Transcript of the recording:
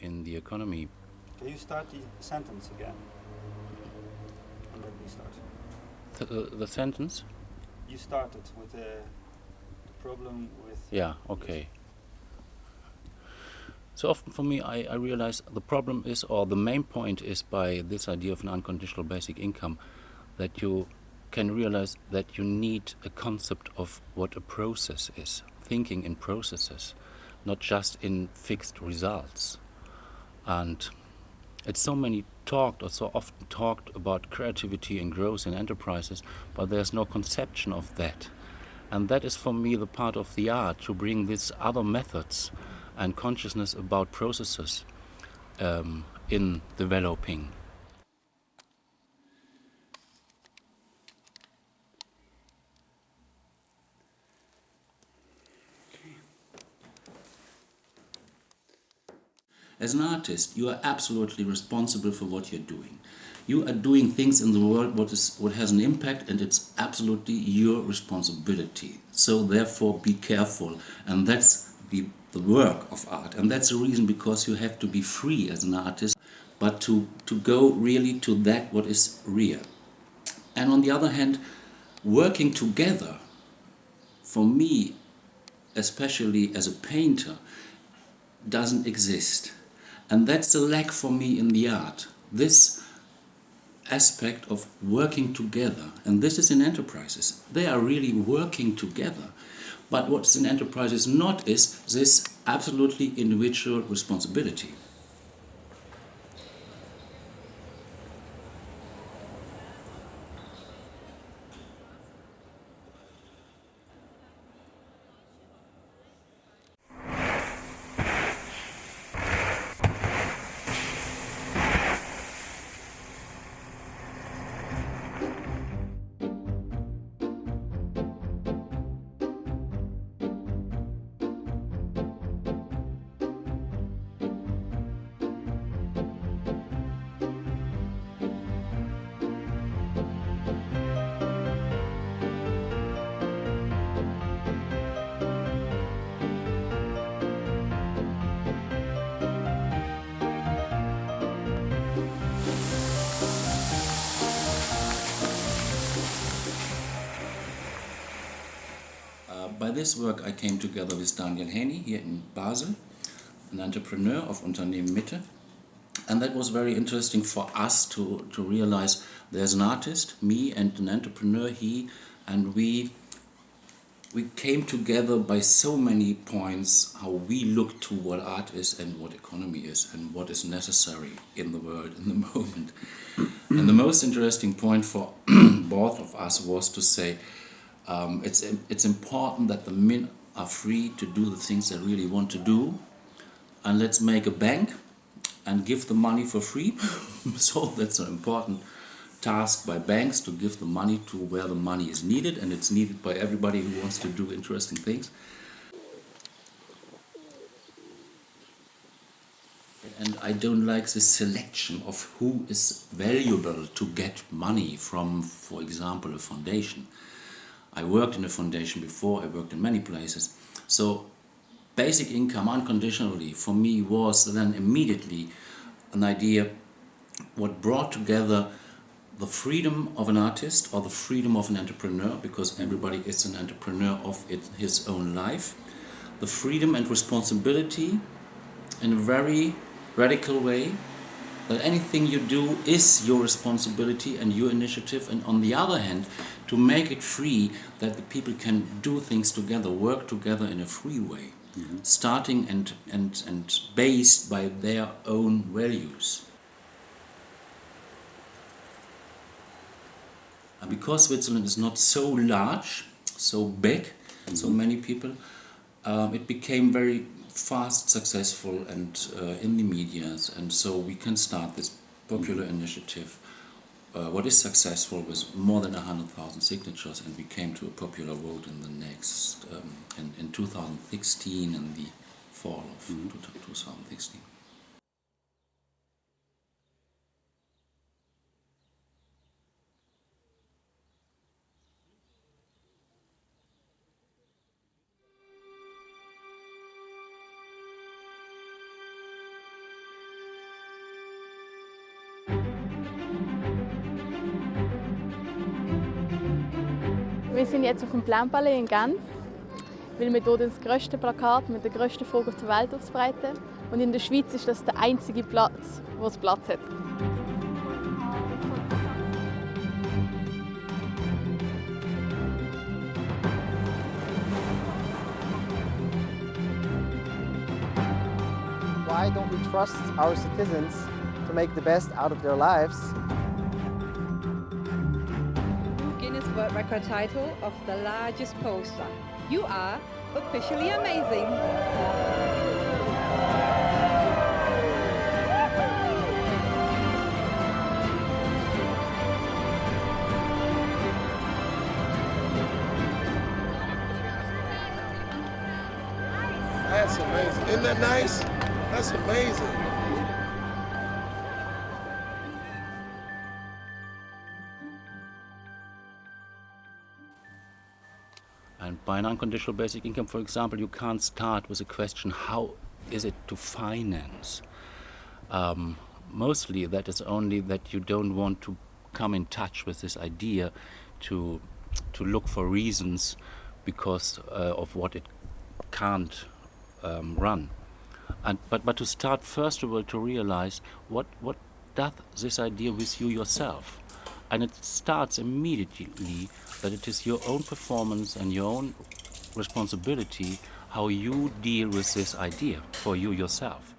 in the economy. Can you start the sentence again? And then we start. The sentence? You started with the problem with... Yeah, okay. So often for me, I realize the problem is, or the main point is, by this idea of an unconditional basic income, that you can realize that you need a concept of what a process is, thinking in processes, not just in fixed results. And it's so often talked about creativity and growth in enterprises, but there's no conception of that. And that is for me the part of the art, to bring these other methods and consciousness about processes in developing. As an artist, you are absolutely responsible for what you're doing. You are doing things in the world what has an impact, and it's absolutely your responsibility. So therefore be careful, and that's the work of art. And that's the reason, because you have to be free as an artist, but to go really to that what is real. And on the other hand, working together, for me, especially as a painter, doesn't exist. And that's the lack for me in the art. This aspect of working together, and this is in enterprises. They are really working together. But what's in enterprises not is this absolutely individual responsibility. By this work I came together with Daniel Häni here in Basel, an entrepreneur of Unternehmen Mitte. And that was very interesting for us to realize there's an artist, me, and an entrepreneur, he, and we came together by so many points, how we look to what art is and what economy is and what is necessary in the world in the moment. And the most interesting point for both of us was to say, it's important that the men are free to do the things they really want to do, and let's make a bank and give the money for free. So that's an important task by banks, to give the money to where the money is needed, and it's needed by everybody who wants to do interesting things. And I don't like this selection of who is valuable to get money from, for example, a foundation. I worked in a foundation before, I worked in many places. So basic income unconditionally for me was then immediately an idea what brought together the freedom of an artist or the freedom of an entrepreneur, because everybody is an entrepreneur of his own life, the freedom and responsibility in a very radical way, that anything you do is your responsibility and your initiative, and on the other hand, to make it free, that the people can do things together, work together in a free way, starting and based by their own values. And because Switzerland is not so large, so big, so many people, it became very fast successful and in the medias, and so we can start this popular initiative. What is successful with more than 100,000 signatures, and we came to a popular vote in the next in 2016, in the fall of 2016. Wir sind jetzt auf dem Palais in Genf, weil wir hier das grösste Plakat mit den grössten Vogel der Welt ausbreiten. Und in der Schweiz ist das der einzige Platz, wo es Platz hat. Why don't we trust our citizens to make the best out of their lives? Guinness World Record title of the largest poster. You are officially amazing. That's amazing. Isn't that nice? That's amazing. And by an unconditional basic income, for example, you can't start with a question, how is it to finance? Mostly that is only that you don't want to come in touch with this idea to look for reasons because of what it can't run. But to start, first of all, to realize what does this idea with you yourself. And it starts immediately that it is your own performance and your own responsibility how you deal with this idea for you yourself.